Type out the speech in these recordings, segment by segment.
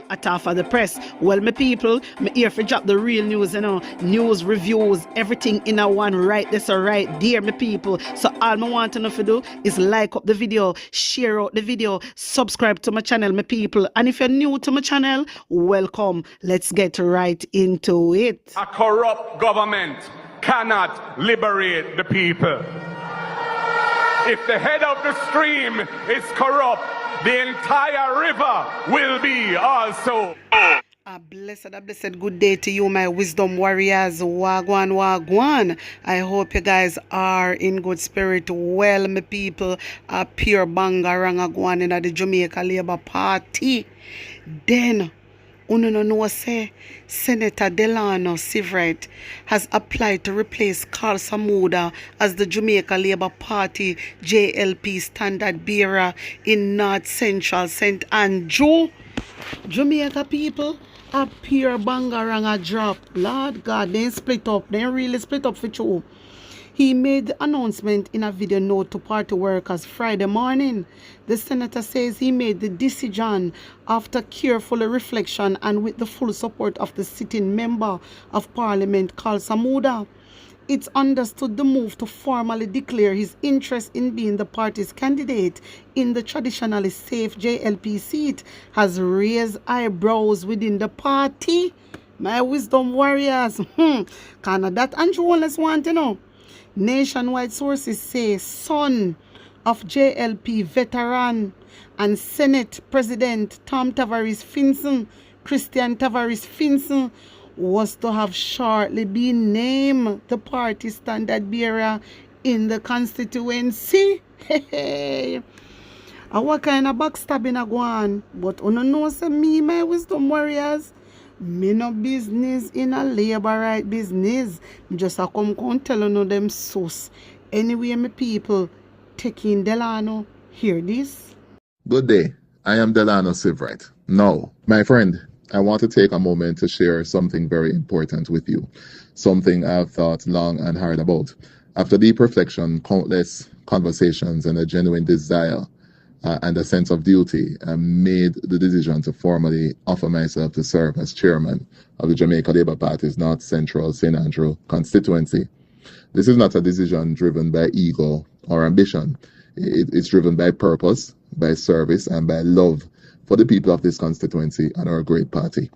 At half of the press. Well, my people, me here for drop the real news, news, reviews, everything in a one right this or right there, my people. So all I want to know to do is like up the video, share out the video, subscribe to my channel, my people. And if you're new to my channel, welcome. Let's get right into it. A corrupt government cannot liberate the people. If the head of the stream is corrupt, the entire river will be also. A blessed good day to you, my wisdom warriors. Wagwan, wagwan. I hope you guys are in good spirit. Well, my people, a pure bangaranga gwan in the Jamaica Labour Party. Then, uno no say Senator Delano Seiveright has applied to replace Carl Samuda as the Jamaica Labour Party JLP standard bearer in North Central St. Andrew. Jamaica people, a pure bangaranga drop. Lord God, they split up. They really split up for true. He made the announcement in a video note to party workers Friday morning. The senator says he made the decision after careful reflection and with the full support of the sitting member of parliament, Carl Samuda. It's understood the move to formally declare his interest in being the party's candidate in the traditionally safe JLP seat has raised eyebrows within the party. My wisdom warriors, kind of that Andrew Wallace want to know. Nationwide sources say son of JLP veteran and Senate President Tom Tavares Finson, Christian Tavares Finson, was to have shortly been named the party standard bearer in the constituency. Hey, what kind of backstabbing a go on? But uno know say me, my wisdom warriors, me no business in a labor right business. Just a come tell you them sauce. Anyway, my people, taking Delano, hear this. Good day. I am Delano Seiveright. Now, my friend, I want to take a moment to share something very important with you. Something I've thought long and hard about. After deep reflection, countless conversations, and a genuine desire and a sense of duty, I made the decision to formally offer myself to serve as chairman of the Jamaica Labour Party's North Central St. Andrew constituency. This is not a decision driven by ego or ambition. It's driven by purpose, by service, and by love for the people of this constituency and our great party.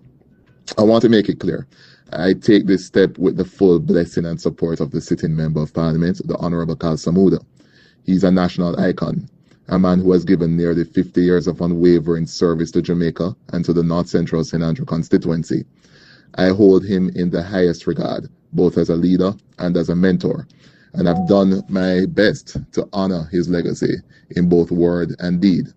I want to make it clear. I take this step with the full blessing and support of the sitting member of parliament, the Honourable Carl Samuda. He's a national icon, a man who has given nearly 50 years of unwavering service to Jamaica and to the North Central St. Andrew constituency. I hold him in the highest regard, both as a leader and as a mentor, and I've done my best to honor his legacy in both word and deed.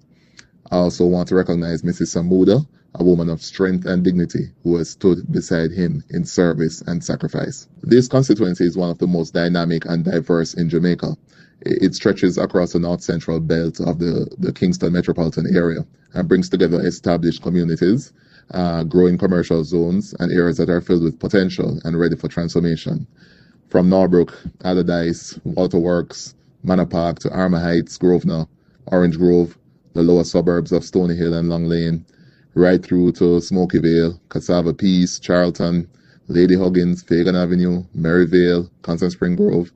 I also want to recognize Mrs. Samuda, a woman of strength and dignity who has stood beside him in service and sacrifice. This constituency is one of the most dynamic and diverse in Jamaica. It stretches across the north central belt of the Kingston metropolitan area and brings together established communities, growing commercial zones, and areas that are filled with potential and ready for transformation. From Norbrook, Allardyce, Walter Works, Manor Park to Armour Heights, Grosvenor, Orange Grove, the lower suburbs of Stony Hill and Long Lane, right through to Smoky Vale, Cassava Peace, Charlton, Lady Huggins, Fagan Avenue, Maryvale, Constant Spring Grove,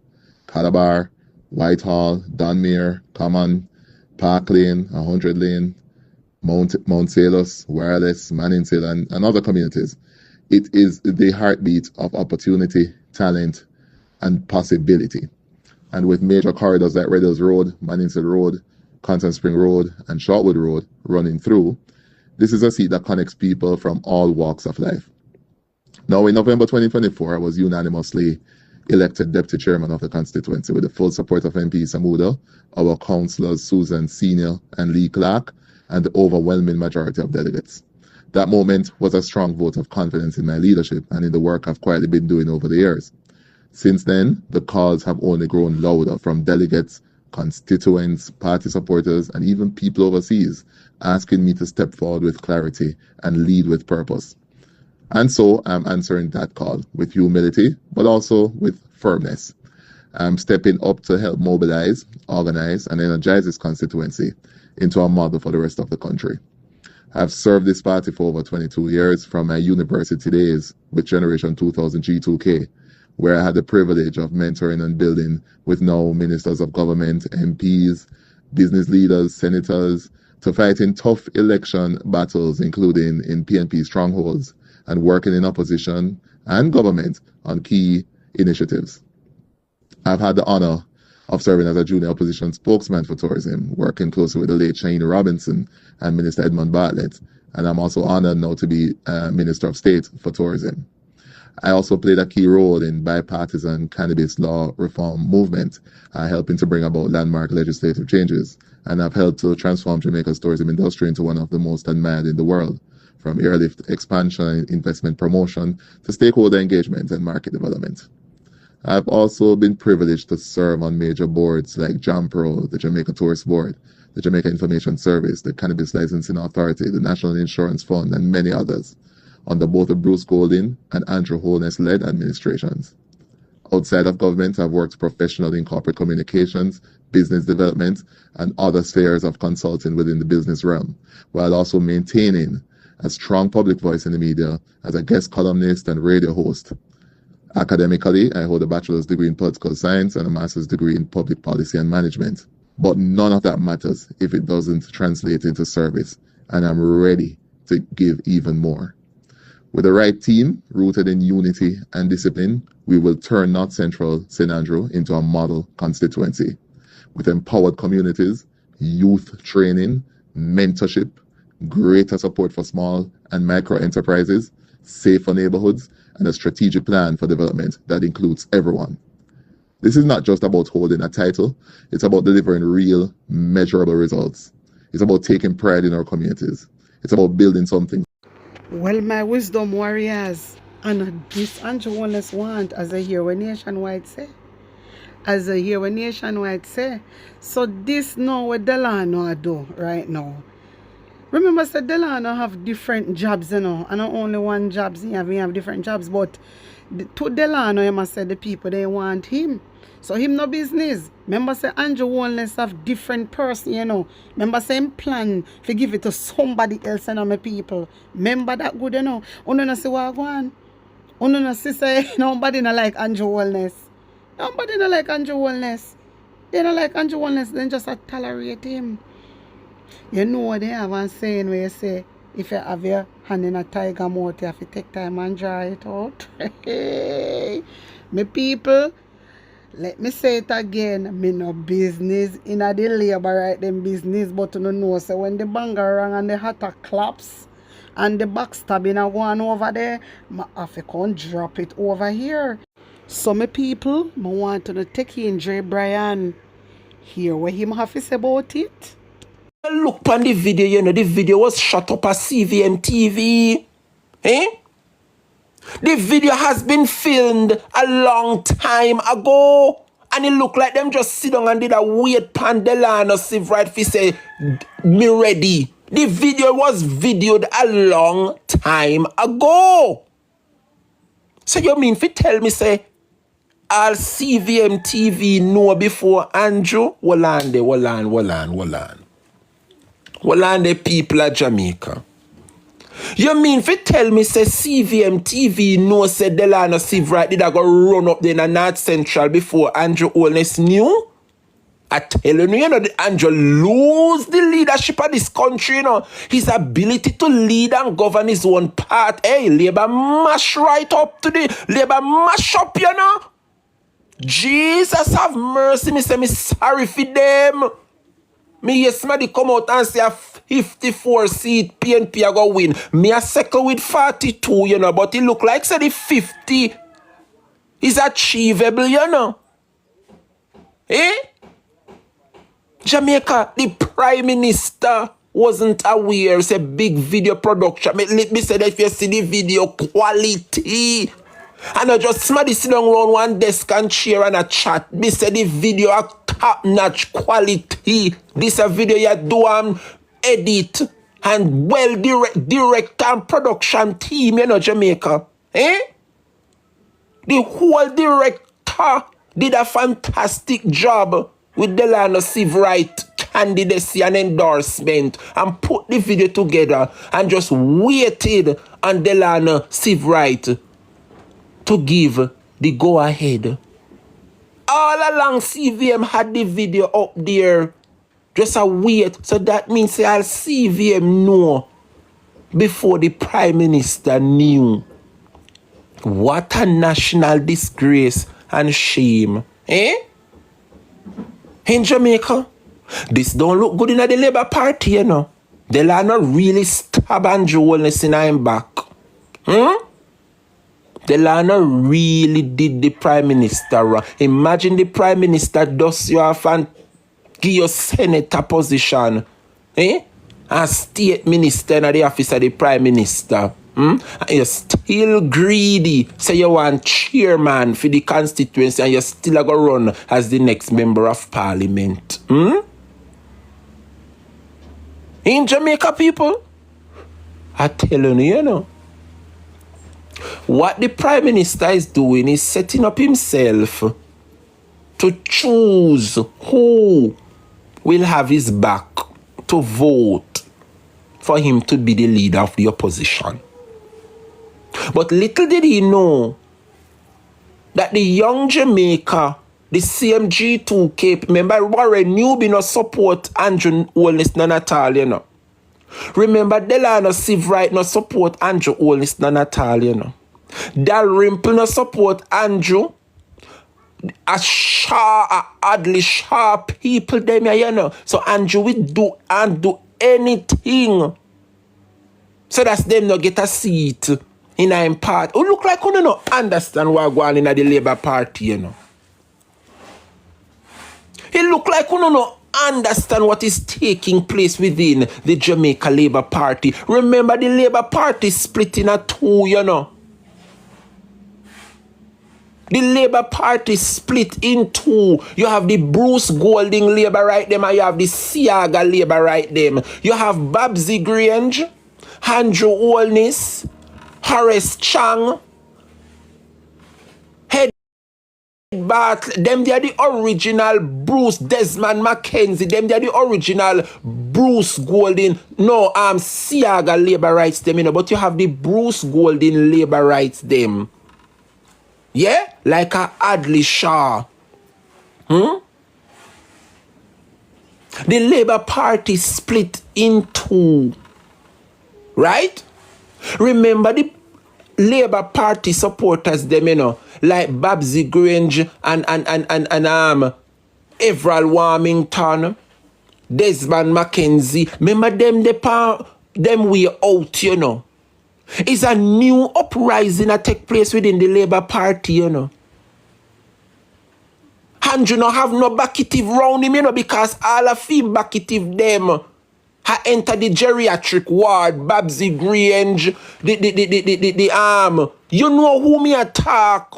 Calabar, Whitehall, Dunmere, Common, Park Lane, 100 Lane, Mount Salus, Wireless, Manning Hill, and other communities. It is the heartbeat of opportunity, talent, and possibility. And with major corridors like Red Hills Road, Manning Hill Road, Constant Spring Road, and Shortwood Road running through, this is a seat that connects people from all walks of life. Now, in November 2024, I was unanimously elected deputy chairman of the constituency with the full support of MP Samuda, our councillors Susan Senior and Lee Clark, and the overwhelming majority of delegates. That moment was a strong vote of confidence in my leadership and in the work I've quietly been doing over the years. Since then, the calls have only grown louder from delegates, constituents, party supporters, and even people overseas asking me to step forward with clarity and lead with purpose. And so I'm answering that call with humility, but also with firmness. I'm stepping up to help mobilize, organize, and energize this constituency into a model for the rest of the country. I've served this party for over 22 years from my university days with Generation 2000 G2K, where I had the privilege of mentoring and building with now ministers of government, MPs, business leaders, senators, to fight in tough election battles, including in PNP strongholds, and working in opposition and government on key initiatives. I've had the honor of serving as a junior opposition spokesman for tourism, working closely with the late Shane Robinson and Minister Edmund Bartlett, and I'm also honored now to be Minister of State for Tourism. I also played a key role in bipartisan cannabis law reform movement, helping to bring about landmark legislative changes, and I've helped to transform Jamaica's tourism industry into one of the most admired in the world, from airlift expansion and investment promotion to stakeholder engagement and market development. I've also been privileged to serve on major boards like JAMPRO, the Jamaica Tourist Board, the Jamaica Information Service, the Cannabis Licensing Authority, the National Insurance Fund, and many others, under both the Bruce Golding and Andrew Holness-led administrations. Outside of government, I've worked professionally in corporate communications, business development, and other spheres of consulting within the business realm, while also maintaining a strong public voice in the media as a guest columnist and radio host. Academically, I hold a bachelor's degree in political science and a master's degree in public policy and management. But none of that matters if it doesn't translate into service, and I'm ready to give even more. With the right team, rooted in unity and discipline, we will turn North Central St. Andrew into a model constituency, with empowered communities, youth training, mentorship, greater support for small and micro enterprises, safer neighborhoods, and a strategic plan for development that includes everyone. This is not just about holding a title, it's about delivering real, measurable results. It's about taking pride in our communities. It's about building something. Well, my wisdom warriors, and this Andrew Wallace want, as I hear what Nationwide say. As I hear what Nationwide say. So this now what Delano do right now. Remember, said Delano have different jobs, and not only one jobs, he have different jobs, but to Delano, you must say the people, they want him. So him no business. Remember, say Andrew Wallace have different person, Remember, say him plan to give it to somebody else, my people. Remember that good, Uno no see what go on. Uno no see say nobody no like Andrew Wallace. Nobody no like Andrew Wallace. They don't like Andrew Wallace, then just tolerate him. You know what they have a saying where you say, if you have your hand in a tiger mouth, you have to take time and dry it out. Hey, my people, let me say it again. Me no business in a the labor right them business, but you know, so when the banger rang and the hatter claps and the backstabbing are going over there, I have to come drop it over here. So my people, I want to take in Dre Brian, hear what him have to say about it. Look on the video, the video was shot up at CVM TV. The video has been filmed a long time ago. And it looked like them just sit down and did a weird pan Delano Seiveright fi say, me ready. The video was videoed a long time ago. So you mean fi tell me say, all CVM TV know before Andrew? Hold on, the people of Jamaica. You mean fi tell me say CVM TV know say Delano Seiveright did I go run up there in the North Central before Andrew Holness knew? I tell you, that Andrew lose the leadership of this country, His ability to lead and govern his own part. Hey, Labour mash right up to the Labour mash up, Jesus have mercy, me say me sorry for them. Me hear somebody come out and say a 54 seat PNP a go win. Me a second with 42, but it look like say the 50 is achievable, Jamaica, the Prime Minister wasn't aware. It's a big video production. Let me say that if you see the video quality, and I just somebody sit down around one desk and chair and a chat. Me say the video a top-notch quality. This a video you do edit and well direct and production team, Jamaica. The whole director did a fantastic job with Delano Seiveright handed an endorsement and put the video together and just waited on Delano Seiveright to give the go-ahead. All along, CVM had the video up there. Just a wait. So that means I'll CVM know before the Prime Minister knew. What a national disgrace and shame. Eh? In Jamaica, this don't look good in the Labour Party, you know. Delano really stab Andrew Holness in him back. Delano really did the Prime Minister wrong. Imagine the Prime Minister dust you off and give your senator position. As state minister in the office of the Prime Minister. And you're still greedy. Say you want chairman for the constituency and you're still going to run as the next member of parliament. In Jamaica, people, I tell you know. What the Prime Minister is doing is setting up himself to choose who will have his back to vote for him to be the leader of the opposition. But little did he know that the young Jamaica, the same G2K, remember Warren Newby no support Andrew Holness none at all, you know. Remember Delano Seiveright no support Andrew Holness none at all, you know. Dalrymple no support Andrew. A oddly sharp people them, you know. So Andrew will do anything. So that's them no get a seat in a part. Who look like you no understand what going on in the Labour Party, you know. It look like you no understand what is taking place within the Jamaica Labour Party. Remember the Labour Party split in a two, you know. The Labour Party split in two. You have the Bruce Golding Labour right them and you have the Siaga Labour right them. You have Babsy Grange, Andrew Holness, Horace Chang, Head Bartlett. Them they are the original Bruce Desmond Mckenzie. Them they are the original Bruce Golding. No, Siaga Labour rights them, you know. But you have the Bruce Golding Labour rights them. Yeah? Like a Adley Shaw. The Labour Party split in two. Right? Remember the Labour Party supporters them, you know, like Babsy Grange and Everall Warmington, Desmond Mckenzie. Remember them way out, you know. It's a new uprising that take place within the Labour Party, you know. Andrew no have no backitive round him, you know, because all of him backitive them ha enter the geriatric ward, Babsy Grange, the arm. You know who me attack.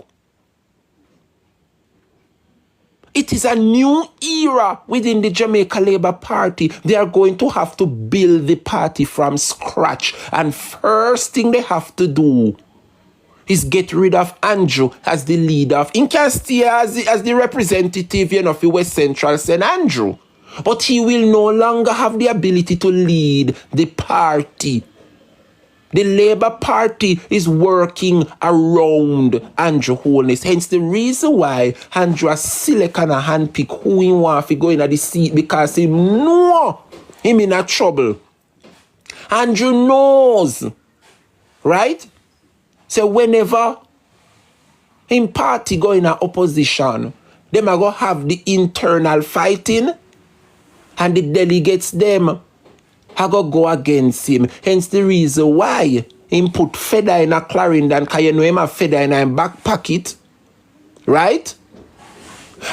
It is a new era within the Jamaica Labour Party. They are going to have to build the party from scratch. And first thing they have to do is get rid of Andrew as the leader of Mckenzie as the representative, you know, for West Central St. Andrew. But he will no longer have the ability to lead the party. The Labour Party is working around Andrew Holness. Hence the reason why Andrew has select and handpick who he want to go in at the seat, because he know him in a trouble. Andrew knows. Right? So whenever him party go in a opposition, them are going to have the internal fighting and the delegates them I go against him. Hence the reason why him put feather in a Clarendon, because you know him have feather in a back pocket. Right?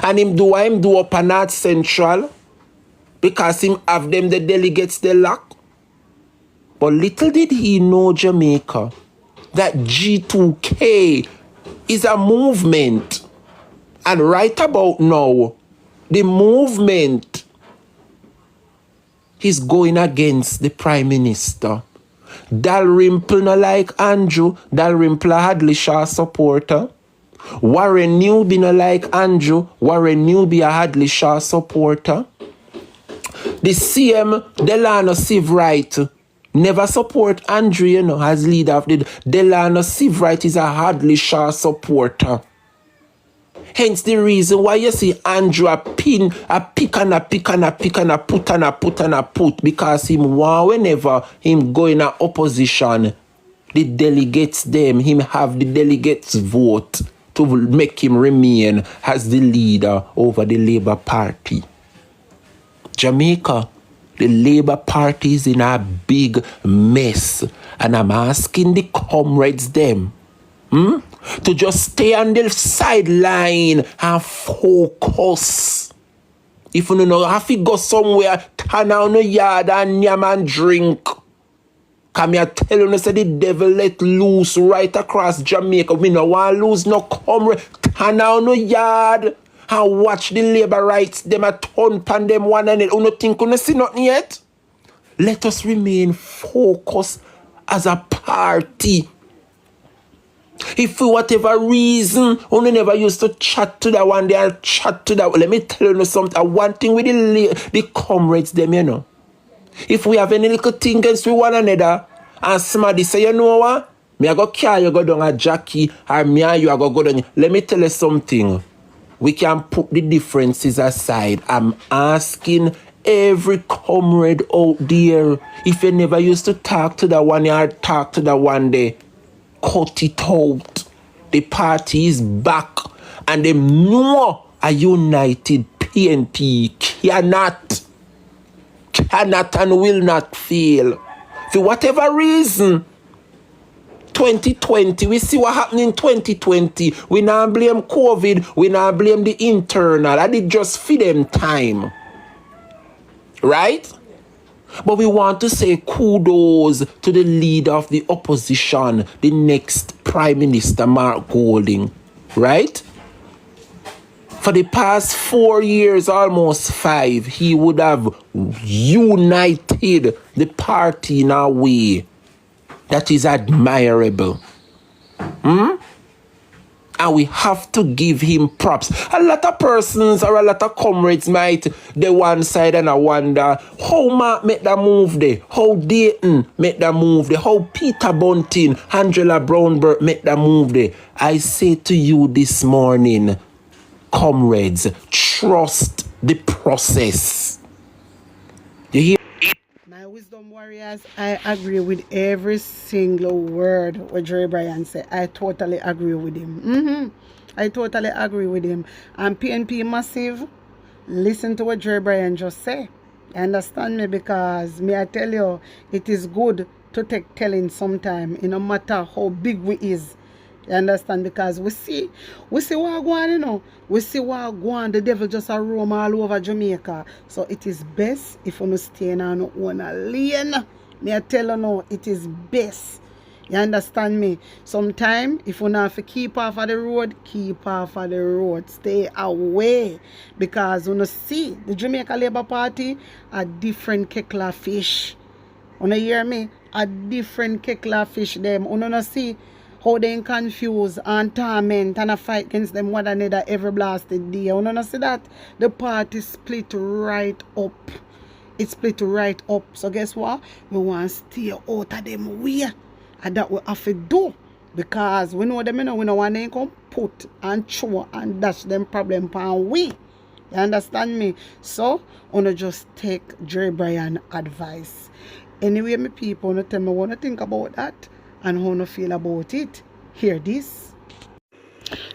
And him do up a North Central, because him have them the delegates they lack. But little did he know, Jamaica, that G2K is a movement. And right about now, the movement is going against the Prime Minister. Dalrymple no like Andrew. Dalrymple a Hadley Shaw supporter. Warren Newby no like Andrew. Warren Newby a Hadley Shaw supporter. The same Delano Seiveright never support Andrew, as leader of the Delano Seiveright is a Hadley Shaw supporter. Hence the reason why you see Andrew a pick and a put because him want whenever him go in a opposition, the delegates him have the delegates vote to make him remain as the leader over the Labour Party. Jamaica, the Labour Party is in a big mess, and I'm asking the comrades to just stay on the sideline and focus. If you don't know, have to go somewhere, turn on the yard and yam and drink. Come here, tell you, say the devil let loose right across Jamaica. We no want lose no comrade. Turn on the yard and watch the Labour rights. Them a turn pan them one and it. You don't think you see nothing yet? Let us remain focused as a party. If for whatever reason, you never used to chat to that one day or chat to that one, let me tell you something. One thing with the comrades them, If we have any little thing against one another, and somebody say, you know what? Me I go carry you go down a Jackie, or me and you I go down. Let me tell you something. We can put the differences aside. I'm asking every comrade out there, if you never used to talk to that one or talk to that one day, cut it out. The party is back, and they know a united PNP cannot and will not fail. For whatever reason, 2020, we see what happened in 2020. We now blame COVID, we now blame the internal. I did just feed them time. Right? But we want to say kudos to the leader of the opposition, the next Prime Minister, Mark Golding. Right? For the past 4 years, almost 5, he would have united the party in a way that is admirable. And we have to give him props. A lot of persons or a lot of comrades might the one side and I wonder how Mark make that move there, how Dayton make that move there, how Peter Bunting, Angela Brownberg make that move there. I say to you this morning, comrades, trust the process. You hear? My wisdom warriors, I agree with every single word what Jerry Bryan said. I totally agree with him. I totally agree with him. And PNP Massive, listen to what Jerry Bryan just said. You understand me? Because me I tell you, it is good to take telling sometime, no matter how big we is. You understand? Because we see what going on, we see what going. The devil just a roam all over Jamaica. So it is best if you stay in our own lane. Me I tell you now, it is best. You understand me? Sometimes if you have to keep off of the road, keep off of the road. Stay away. Because you see the Jamaica Labour Party a different kekla fish. You hear me? A different kekla fish them. You see how they confuse and torment and a fight against them one another every blasted day. You don't see that? The party split right up. It split right up. So guess what? We want to stay out of them way. And that we have to do. Because we know them, we don't want them to put and throw and dash them problem upon we. You understand me? So, I just take Jerry Bryan advice. Anyway, my people, tell me what you think about that. And how you feel about it. Hear this.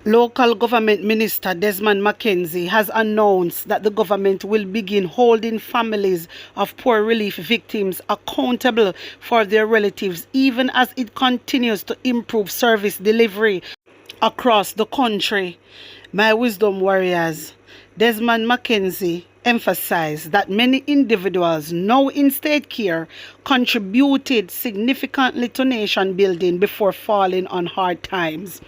Local government minister Desmond Mckenzie has announced that the government will begin holding families of poor relief victims accountable for their relatives, even as it continues to improve service delivery across the country. My wisdom warriors, Desmond Mckenzie emphasized that many individuals now in state care contributed significantly to nation building before falling on hard times.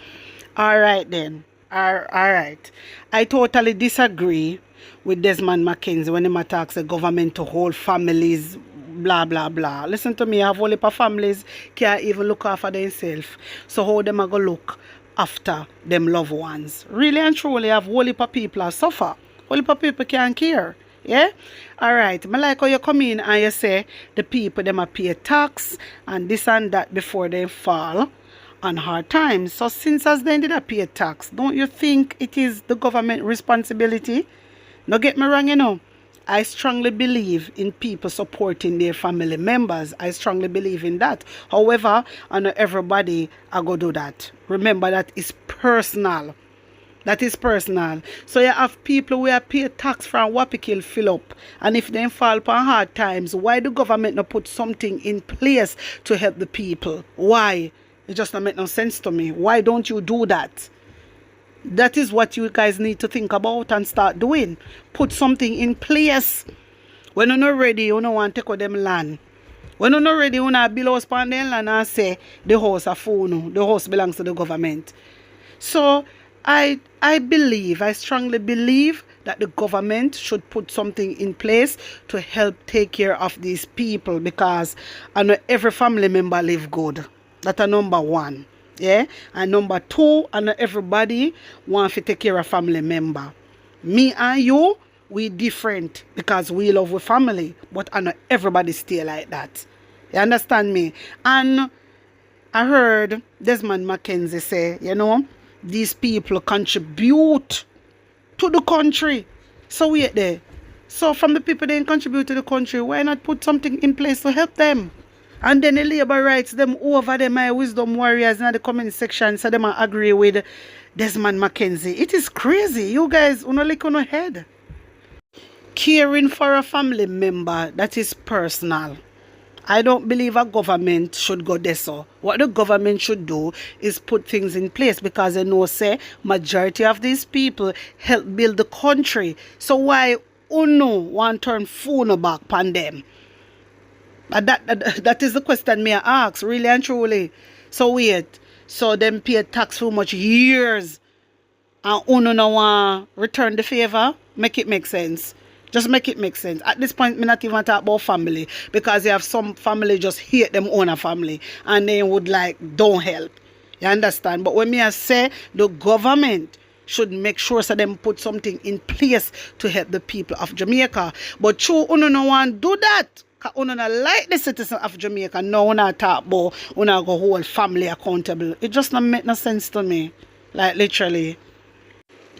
All right then. All right. I totally disagree with Desmond Mckenzie when he attacks the government to hold families, blah, blah, blah. Listen to me, I have only families can't even look after themselves. So how them are going to look after them loved ones? Really and truly, I have whole heap of people suffer. Whole heap of people can't care. Yeah? Alright. I like how you come in and you say the people them a pay tax and this and that before they fall on hard times. So since as they did a pay tax, don't you think it is the government responsibility? Now get me wrong, you know. I strongly believe in people supporting their family members. I strongly believe in that. However, I know everybody I go do that. Remember that is personal. That is personal. So you have people who are pay tax from Wapikill fill up. And if they fall upon hard times, why the government not put something in place to help the people? Why? It just don't make no sense to me. Why don't you do that? That is what you guys need to think about and start doing. Put something in place. When you're not ready, you don't want to take out them land. When you're not ready, you want to build house upon them land and say the house are full. The house belongs to the government. So I strongly believe that the government should put something in place to help take care of these people, because I know every family member live good. That's a number one. Yeah. And number two, I know everybody want to take care of family member. Me and you, we different because we love with family, but I know everybody stay like that. You understand me? And I heard Desmond Mckenzie say, you know, these people contribute to the country. So wait there. So from the people that contribute to the country, why not put something in place to help them? And then the labor rights them over them, my wisdom warriors in the comment section, so them agree with Desmond Mckenzie. It is crazy. You guys wanna lick on your head. Caring for a family member, that is personal. I don't believe a government should go there. So what the government should do is put things in place, because they know say majority of these people help build the country. So why uno want turn phone back upon them? That is the question me I ask, really and truly. So wait, so them pay tax for much years and uno no want return the favor? Make it make sense. Just make it make sense. At this point, me not even talk about family, because you have some family just hate them own a family and they would like don't help. You understand? But when me I say the government should make sure so them put something in place to help the people of Jamaica. But true, uno no want do that. Because uno not like the citizen of Jamaica. No, uno talk about uno go hold family accountable. It just not make no sense to me. Like literally.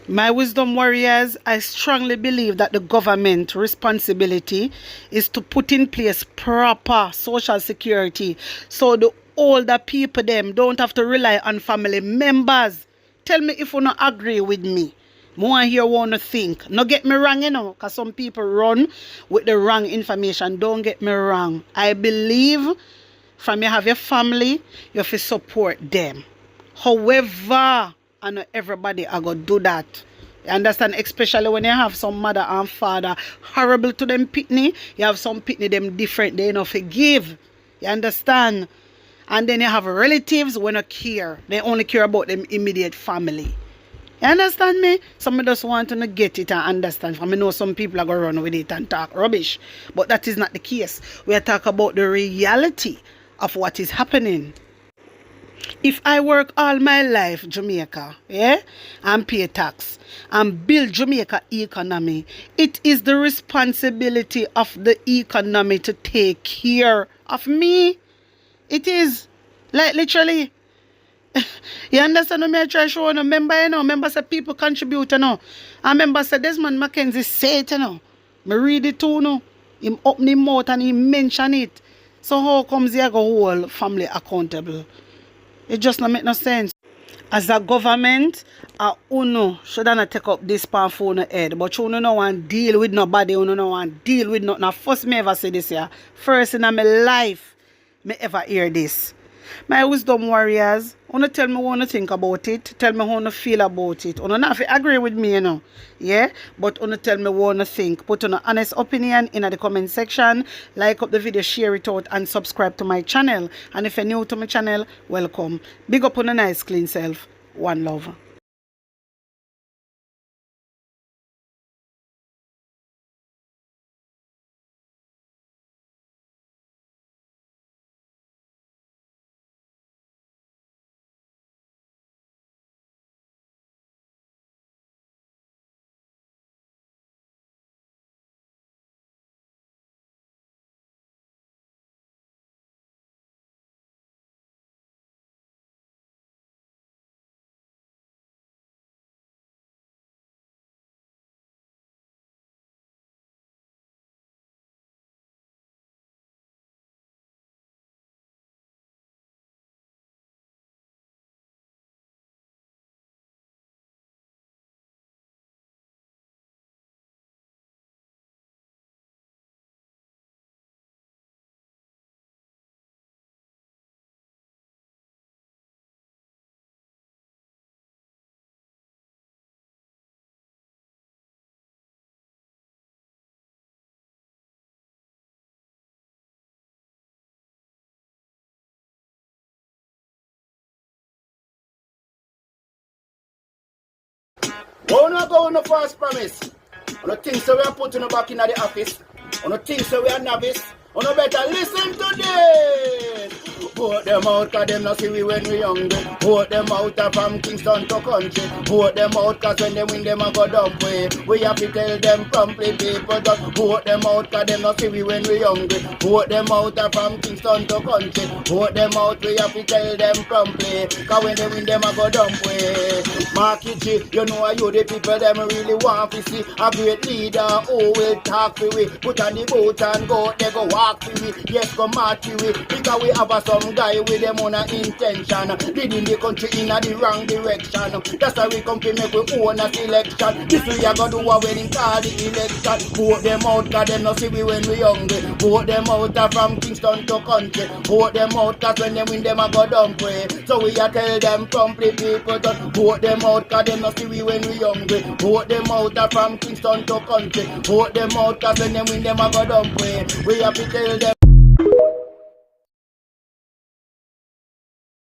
My wisdom warriors, I strongly believe that the government responsibility is to put in place proper social security, so the older people them don't have to rely on family members. Tell me if you not agree with me. More here want to think. No get me wrong, you know, because some people run with the wrong information. Don't get me wrong. I believe from you have your family, you have to support them. However, I know everybody are going to do that. You understand? Especially when you have some mother and father horrible to them pitney. You have some pitney them different. They don't forgive. You understand? And then you have relatives who don't care. They only care about them immediate family. You understand me? Some just want to get it and understand. I know some people are going to run with it and talk rubbish. But that is not the case. We are talking about the reality of what is happening. If I work all my life, Jamaica, yeah, and pay tax and build Jamaica economy, it is the responsibility of the economy to take care of me. It is. Like literally. You understand what I try to show? Remember, remember say people contribute, I remember say Desmond Mckenzie say it, I read it too, Him open him mouth and he mention it. So how comes he go hold family accountable? It just not make no sense. As a government, uno should not take up this pan for no head. But you no want deal with nobody, you no want deal with nothing. First me ever say this here. First in my life, me ever hear this. My wisdom warriors, wanna tell me what you think about it. Tell me how you feel about it. You not have to agree with me, Yeah? But you tell me what you think. Put an honest opinion in the comment section. Like up the video, share it out, and subscribe to my channel. And if you're new to my channel, welcome. Big up on a nice clean self. One love. Oh, no go on the false promise. On the things that we are putting back in the office. On the things that we are novice. On the better listen to this. Vote them out cause them not see we when we young. Vote them out from Kingston to country. Vote them out cause when they win them a go dump way. We have to tell them promptly people just vote them out cause them not see we when we young. Vote them out from Kingston to country. Vote them out, we have to tell them promptly. Cause when they win them a go dump way. Market G, you know you the people them really want to see a great leader who will talk to we. Put on the boat and go, they go walk to we. Yes, go march to we. Because we have some guy with them on a intention. Leading the country in the wrong direction. That's why we come to make we own a selection. This we are gonna do a wedding call the election. Vote them out cause them not see we when we hungry. Vote them out from Kingston to country. Vote them out cause when they win them a go dump way. So we are tell them promptly people just vote them out cause them not see we when we hungry. Vote them out from Kingston to country. Vote them out cause when they win them a go dump way. We have to tell them